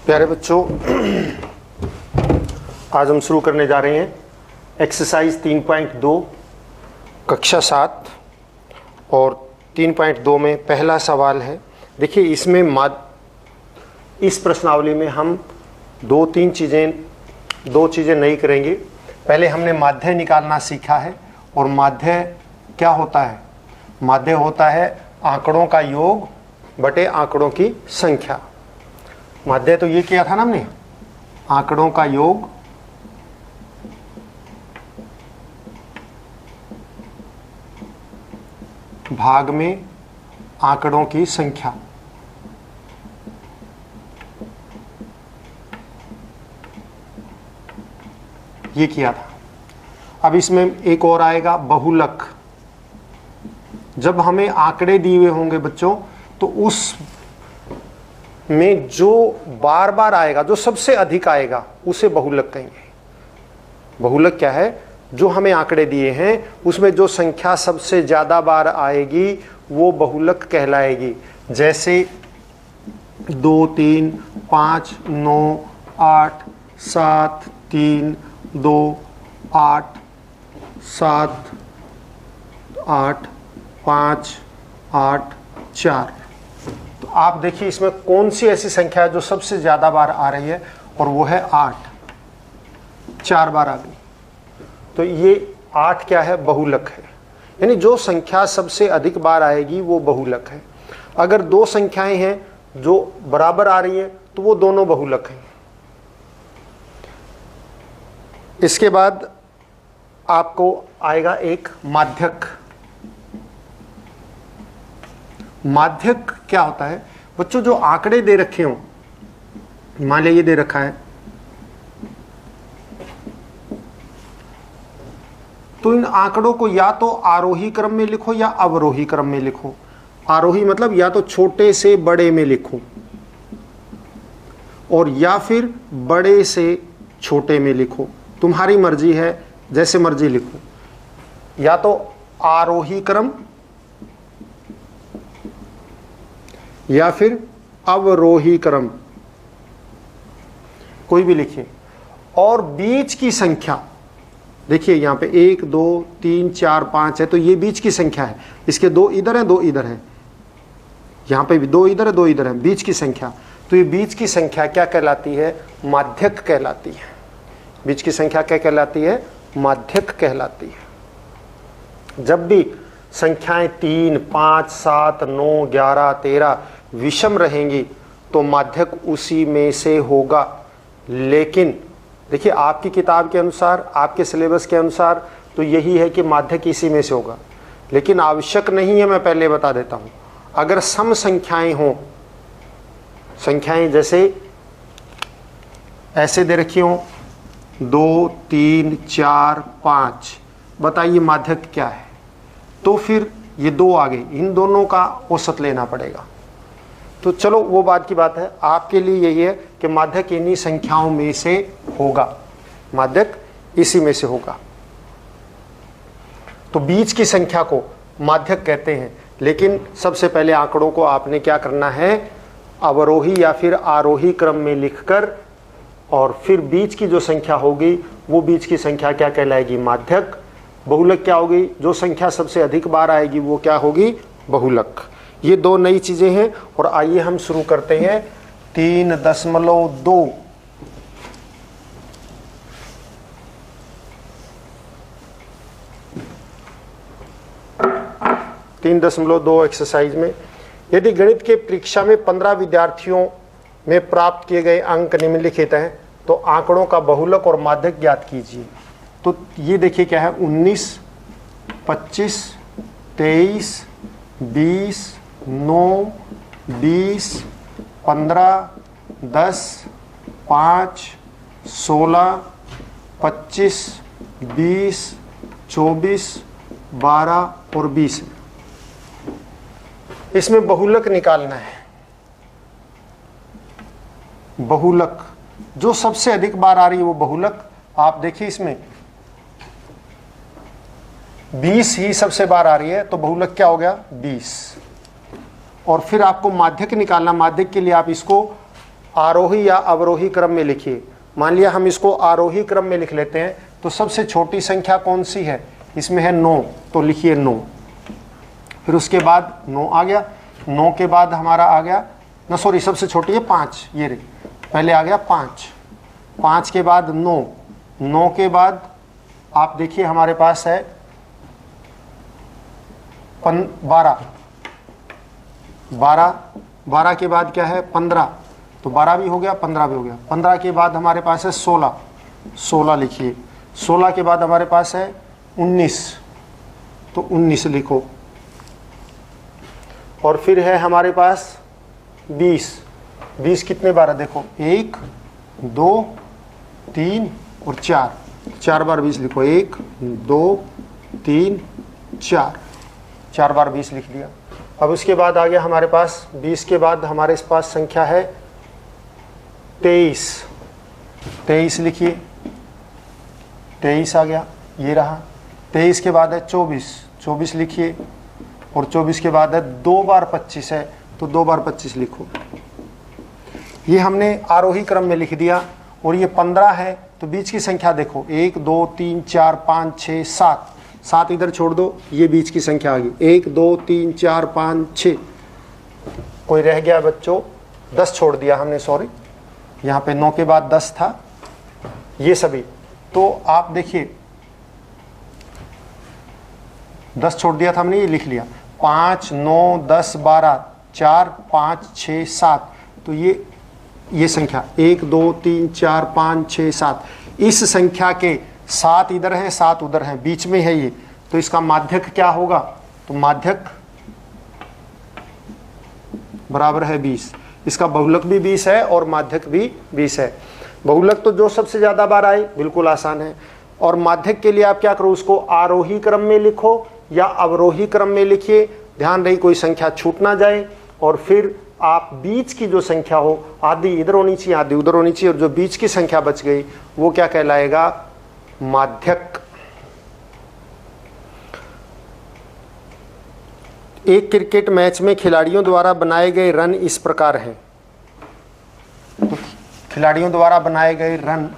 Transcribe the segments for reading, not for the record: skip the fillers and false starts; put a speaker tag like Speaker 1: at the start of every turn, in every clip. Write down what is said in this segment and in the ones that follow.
Speaker 1: प्यारे बच्चों, आज हम शुरू करने जा रहे हैं एक्सरसाइज 3.2 कक्षा 7 और 3.2 में पहला सवाल है। देखिए, इसमें इस प्रश्नावली में हम दो चीज़ें नहीं करेंगे। पहले हमने माध्य निकालना सीखा है, और माध्य क्या होता है? माध्य होता है आंकड़ों का योग बटे आंकड़ों की संख्या। माध्य तो ये किया था ना हमने, आंकड़ों का योग भाग में आंकड़ों की संख्या। ये किया था। अब इसमें एक और आएगा बहुलक। जब हमें आंकड़े दिए हुए होंगे बच्चों, तो उस में जो बार बार आएगा, जो सबसे अधिक आएगा, उसे बहुलक कहेंगे। बहुलक क्या है? जो हमें आंकड़े दिए हैं उसमें जो संख्या सबसे ज्यादा बार आएगी वो बहुलक कहलाएगी। जैसे 2, 3, 5, 9, 8, 7, 3, 2, 8, 7, 8, 5, 8, 4। तो आप देखिए इसमें कौन सी ऐसी संख्या है जो सबसे ज्यादा बार आ रही है, और वो है 8। 4 बार आ गई, तो ये 8 क्या है? बहुलक है। यानी जो संख्या सबसे अधिक बार आएगी वो बहुलक है। अगर दो संख्याएं हैं जो बराबर आ रही है तो वो दोनों बहुलक हैं। इसके बाद आपको आएगा एक माध्यक। माध्यक क्या होता है बच्चों? जो आंकड़े दे रखे हों, मान लीजिए ये दे रखा है, तो इन आंकड़ों को या तो आरोही क्रम में लिखो या अवरोही क्रम में लिखो। आरोही मतलब या तो छोटे से बड़े में लिखो, और या फिर बड़े से छोटे में लिखो। तुम्हारी मर्जी है, जैसे मर्जी लिखो। या तो आरोही क्रम या फिर अवरोही क्रम, कोई भी लिखिए। और बीच की संख्या देखिए, यहां पे 1, 2, 3, 4, 5 है, तो ये बीच की संख्या है। इसके 2 इधर हैं, 2 इधर हैं, यहां पे भी 2 इधर है, 2 इधर है, बीच की संख्या। तो ये बीच की संख्या क्या कहलाती है? माध्यक कहलाती है। बीच की संख्या क्या कहलाती है? माध्यक कहलाती है। जब भी संख्याएं 3, 5, 7, 9, 11, 13 विषम रहेंगी तो माध्यक उसी में से होगा। लेकिन देखिए, आपकी किताब के अनुसार, आपके सिलेबस के अनुसार तो यही है कि माध्यक इसी में से होगा, लेकिन आवश्यक नहीं है। मैं पहले बता देता हूं, अगर सम संख्याएं हों, संख्याएं जैसे ऐसे दे रखी हों 2, 3, 4, 5, बताइए माध्यक क्या है? तो फिर ये 2 आ गए, इन दोनों का औसत लेना पड़ेगा। तो चलो वो बात की बात है। आपके लिए यही है कि माध्यक इन्हीं संख्याओं में से होगा, माध्यक इसी में से होगा। तो बीच की संख्या को माध्यक कहते हैं। लेकिन सबसे पहले आंकड़ों को आपने क्या करना है? अवरोही या फिर आरोही क्रम में लिखकर, और फिर बीच की जो संख्या होगी वो बीच की संख्या क्या कहलाएगी? माध्यक। बहुलक क्या होगी? जो संख्या सबसे अधिक बार आएगी वो क्या होगी? बहुलक। ये 2 नई चीजें हैं। और आइए हम शुरू करते हैं 3.2। 3.2 एक्सरसाइज में, यदि गणित के परीक्षा में 15 विद्यार्थियों में प्राप्त किए गए अंक निम्नलिखित हैं, तो आंकड़ों का बहुलक और माध्यक ज्ञात कीजिए। तो ये देखिए क्या है? 19, 25, 23, 20, 9, 20, 15, 10, 5, 16, 25, 20, 24, 12 और 20। इसमें बहुलक निकालना है। बहुलक जो सबसे अधिक बार आ रही है वो बहुलक। आप देखिए इसमें 20 ही सबसे बार आ रही है, तो बहुलक क्या हो गया? 20। और फिर आपको माध्यक निकालना। माध्यक के लिए आप इसको आरोही या अवरोही क्रम में लिखिए। मान लिया हम इसको आरोही क्रम में लिख लेते हैं, तो सबसे छोटी संख्या कौन सी है? इसमें है 9, तो लिखिए 9। फिर उसके बाद 9 आ गया, 9 के बाद हमारा आ गया ना, सॉरी सबसे छोटी है 5, ये रही, पहले आ गया 5, 5 के बाद 9, 9 के बाद आप देखिए हमारे पास है 12, 12 के बाद क्या है 15, तो 12 भी हो गया, 15 भी हो गया। 15 के बाद हमारे पास है 16, 16 लिखिए। 16 के बाद हमारे पास है 19, तो 19 लिखो। और फिर है हमारे पास 20, 20 कितने बार है देखो, 1 2 3 और 4, 4 बार 20 लिखो, 1 2 3 4, 4 बार 20 लिख दिया। अब उसके बाद आ गया हमारे पास 20 के बाद हमारे पास संख्या है 23, 23 लिखिए, 23 आ गया, ये रहा। 23 के बाद है 24, 24 लिखिए। और 24 के बाद है 2 बार 25 है, तो 2 बार 25 लिखो। ये हमने आरोही क्रम में लिख दिया। और ये 15 है, तो बीच की संख्या देखो, 1 2 3 4 5 6 7, 7 इधर छोड़ दो, ये बीच की संख्या आ गई, 1 2 3 4 5 6। कोई रह गया बच्चों, 10 छोड़ दिया हमने, सॉरी, यहाँ पे 9 के बाद 10 था, ये सभी। तो आप देखिए 10 छोड़ दिया था हमने, ये लिख लिया, 5 9 10 12 4 5 6 7, तो ये संख्या 1 2 3 4 5 6 7, इस संख्या के 7 इधर हैं 7 उधर हैं, बीच में है ये, तो इसका माध्यक क्या होगा? तो माध्यक बराबर है 20। इसका बहुलक भी 20 है और माध्यक भी 20 है। बहुलक तो जो सबसे ज्यादा बार आए, बिल्कुल आसान है। और माध्यक के लिए आप क्या करो, उसको आरोही क्रम में लिखो या अवरोही क्रम में लिखिए, ध्यान रही कोई संख्या छूट ना जाए। और फिर आप बीच की जो संख्या हो, आधी इधर होनी चाहिए आधी उधर होनी चाहिए, और जो बीच की संख्या बच गई वो क्या कहलाएगा? माध्यक। एक क्रिकेट मैच में खिलाड़ियों द्वारा बनाए गए रन इस प्रकार हैं। तो खिलाड़ियों द्वारा बनाए गए रन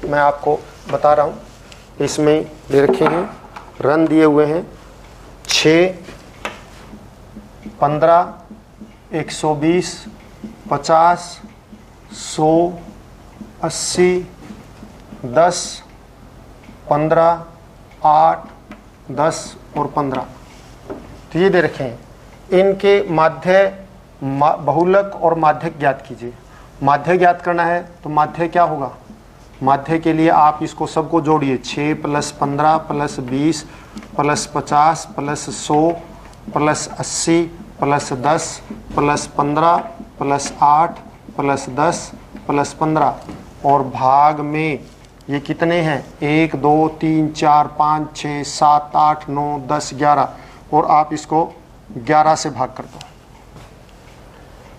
Speaker 1: मैं आपको बता रहा हूं, इसमें दे रखे हैं, रन दिए हुए हैं 6 15 120 50 100 80 10 15 8 10 और 15, तो ये दे रखे हैं। इनके माध्य बहुलक और माध्यक ज्ञात कीजिए। माध्य ज्ञात करना है तो माध्य क्या होगा? माध्य के लिए आप इसको सबको जोड़िए, 6 + 15 + 20 + 50 + 100 + 80 + 10 + 15 + 8 + 10 + 15, और भाग में ये कितने हैं? 1 2 3 4 5 6 7 8 9 10 11, और आप इसको 11 से भाग कर दो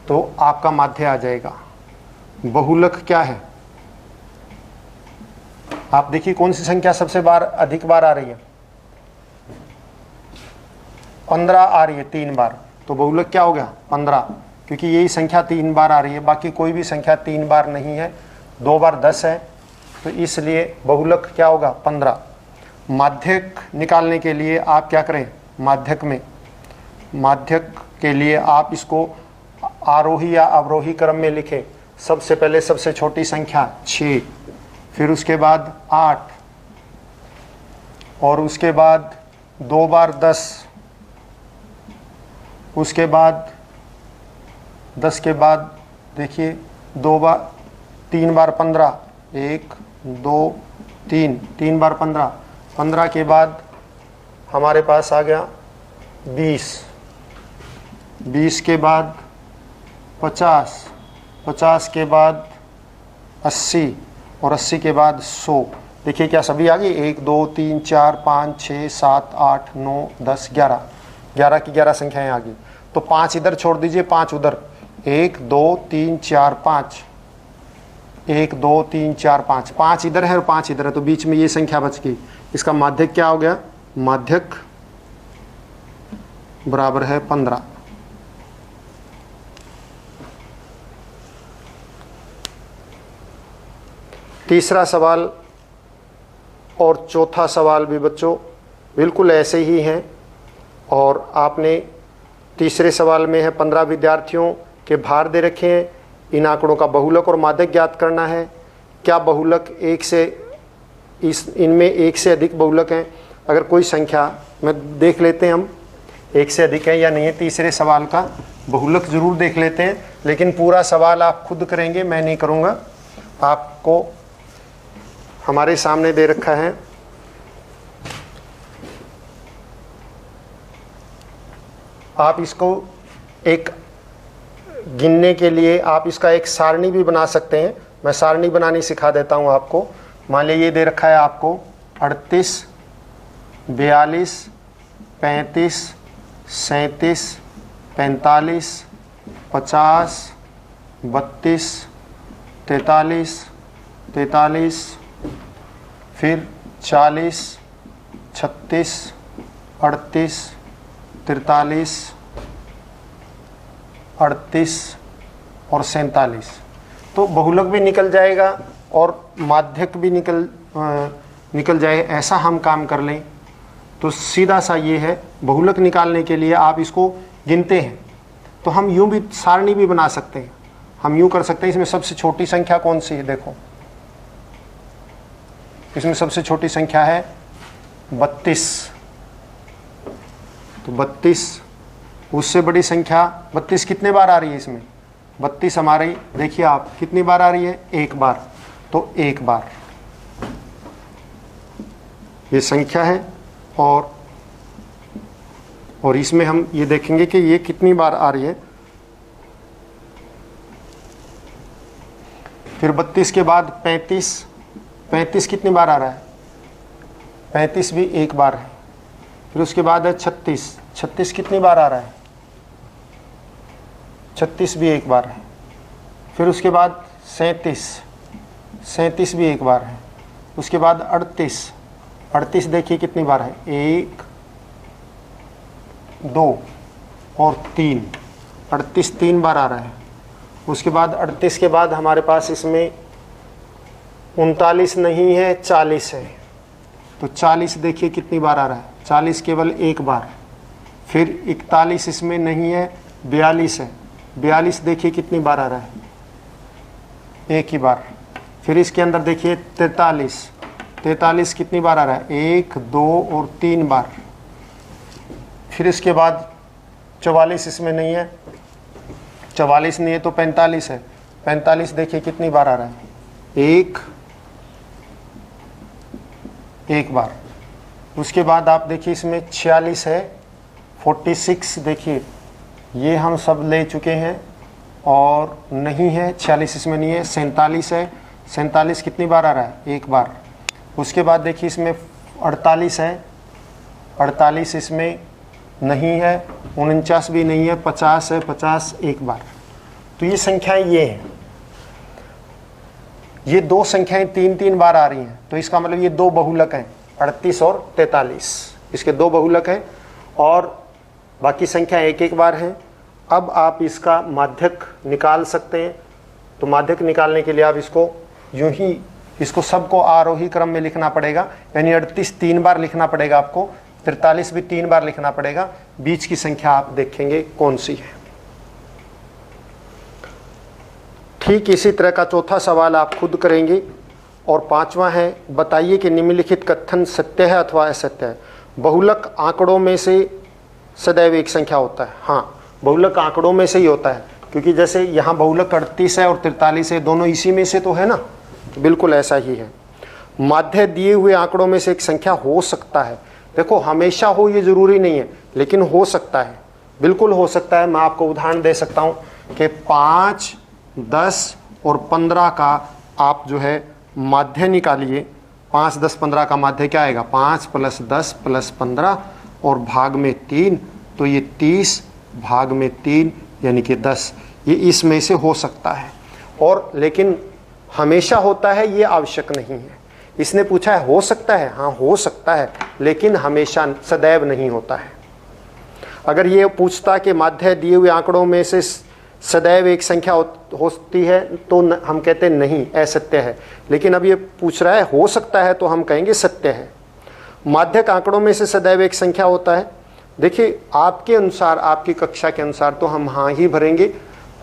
Speaker 1: तो आपका माध्य आ जाएगा। बहुलक क्या है? आप देखिए कौन सी संख्या सबसे अधिक बार आ रही है? 15 आ रही है 3 बार, तो बहुलक क्या हो गया? 15, क्योंकि यही संख्या 3 बार आ रही है, बाकी कोई भी संख्या 3 बार नहीं है, 2 बार 10 है, तो इसलिए बहुलक क्या होगा? 15। माध्यक निकालने के लिए आप क्या करें? माध्यक के लिए आप इसको आरोही या अवरोही क्रम में लिखें। सबसे पहले सबसे छोटी संख्या 6, फिर उसके बाद 8, और उसके बाद 2 बार 10, उसके बाद 10 के बाद देखिए 3 बार 15, 1 2 3, 3 बार 15, 15 के बाद हमारे पास आ गया 20, 20 के बाद 50, 50 के बाद 80, और 80 के बाद 100। देखिए क्या सभी आ गई? 1 2 3 4 5 6 7 8 9 10 11, 11 की 11 संख्याएं आ गई। तो 5 इधर छोड़ दीजिए, 5 उधर, 1 2 3 4 5, 1 2 3 4 5, 5 इधर है और 5 इधर है, तो बीच में ये संख्या बच गई। इसका माध्यक क्या हो गया? माध्यक बराबर है 15। तीसरा सवाल और चौथा सवाल भी बच्चों बिल्कुल ऐसे ही हैं। और आपने तीसरे सवाल में है 15 विद्यार्थियों के भार दे रखे हैं, इन आंकड़ों का बहुलक और माध्यक ज्ञात करना है। क्या बहुलक इनमें एक से अधिक बहुलक हैं? अगर कोई संख्या में देख लेते हैं हम एक से अधिक है या नहीं है। तीसरे सवाल का बहुलक जरूर देख लेते हैं, लेकिन पूरा सवाल आप खुद करेंगे, मैं नहीं करूँगा। आपको हमारे सामने दे रखा है, आप इसको एक गिनने के लिए आप इसका एक सारणी भी बना सकते हैं। मैं सारणी बनानी सिखा देता हूं आपको। मान लीजिए ये दे रखा है आपको 38, 42, 35, 37, 45, 50, 32, 43, 43, फिर 40, 36, 38, 43, 38 और 47। तो बहुलक भी निकल जाएगा और माध्यक भी निकल जाए, ऐसा हम काम कर लें तो सीधा सा ये है। बहुलक निकालने के लिए आप इसको गिनते हैं तो हम यूं भी सारणी भी बना सकते हैं। हम यूं कर सकते हैं, इसमें सबसे छोटी संख्या कौन सी है? देखो इसमें सबसे छोटी संख्या है 32। तो 32, उससे बड़ी संख्या 32 कितने बार आ रही है इसमें? 32 हमारी देखिए आप कितनी बार आ रही है? एक बार। तो एक बार ये संख्या है। और इसमें हम ये देखेंगे कि ये कितनी बार आ रही है। फिर 32 के बाद 35, 35 कितनी बार आ रहा है? 35 भी एक बार है। फिर उसके बाद है 36, 36 कितनी बार आ रहा है? 36 भी एक बार है। फिर उसके बाद 37, 37 भी एक बार है। उसके बाद 38, 38 देखिए कितनी बार है? 1, 2 और 3, 38 3 बार आ रहा है। उसके बाद 38 के बाद हमारे पास इसमें 39 नहीं है, 40 है। तो 40 देखिए कितनी बार आ रहा है? 40 केवल एक बार। फिर 41 इसमें नहीं है, 42 है। 42 देखिए कितनी बार आ रहा है? एक ही बार। फिर इसके अंदर देखिए 43, 43 कितनी बार आ रहा है? 1, 2 और 3 बार। फिर इसके बाद 44 इसमें नहीं है, 44 नहीं है तो 45 है। 45 देखिए कितनी बार आ रहा है? एक बार। उसके बाद आप देखिए इसमें 46 है, 46 देखिए ये हम सब ले चुके हैं और नहीं है, 46 इसमें नहीं है। 47 है, 47 कितनी बार आ रहा है? एक बार। उसके बाद देखिए इसमें 48 है, 48 इसमें नहीं है। 49 भी नहीं है। 50 है, 50 एक बार। तो ये संख्याएं ये हैं। ये दो संख्याएं 3-3 बार आ रही हैं, तो इसका मतलब ये दो बहुलक हैं, 38 और 43। इसके दो बहुलक हैं और बाकी संख्या एक एक बार हैं। अब आप इसका माध्यक निकाल सकते हैं। तो माध्यक निकालने के लिए आप इसको यूं ही, इसको सबको आरोही क्रम में लिखना पड़ेगा, यानी 38 3 बार लिखना पड़ेगा आपको, 43 भी 3 बार लिखना पड़ेगा। बीच की संख्या आप देखेंगे कौन सी है। ठीक इसी तरह का चौथा सवाल आप खुद करेंगे। और पांचवा है, बताइए कि निम्नलिखित कथन सत्य है अथवा असत्य है। बहुलक आंकड़ों में से सदैव एक संख्या होता है। हाँ, बहुलक आंकड़ों में से ही होता है, क्योंकि जैसे यहाँ बहुलक 38 है और 43 है, दोनों इसी में से तो है ना, तो बिल्कुल ऐसा ही है। माध्य दिए हुए आंकड़ों में से एक संख्या हो सकता है। देखो हमेशा हो ये जरूरी नहीं है, लेकिन हो सकता है, बिल्कुल हो सकता है। मैं आपको उदाहरण दे सकता हूँ कि 5, 10 और 15 का आप जो है माध्य निकालिए। 5, 10, 15 का माध्य क्या आएगा? 5 + 10 + 15 और भाग में 3, तो ये 30 भाग में 3 यानी कि 10। ये इसमें से हो सकता है, और लेकिन हमेशा होता है ये आवश्यक नहीं है। इसने पूछा है हो सकता है, हाँ हो सकता है, लेकिन हमेशा सदैव नहीं होता है। अगर ये पूछता कि माध्य दिए हुए आंकड़ों में से सदैव एक संख्या होती है तो हम कहते हैं नहीं, असत्य है। लेकिन अब ये पूछ रहा है हो सकता है, तो हम कहेंगे सत्य है। माध्यक आंकड़ों में से सदैव एक संख्या होता है। देखिए आपके अनुसार, आपकी कक्षा के अनुसार तो हम हाँ ही भरेंगे,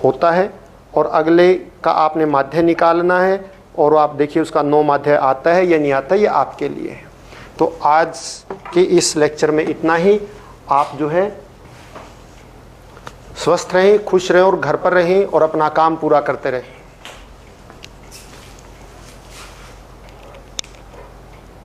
Speaker 1: होता है। और अगले का आपने माध्य निकालना है, और आप देखिए उसका 9 माध्य आता है या नहीं आता, ये आपके लिए है। तो आज के इस लेक्चर में इतना ही। आप जो है स्वस्थ रहें, खुश रहें और घर पर रहें और अपना काम पूरा करते रहें।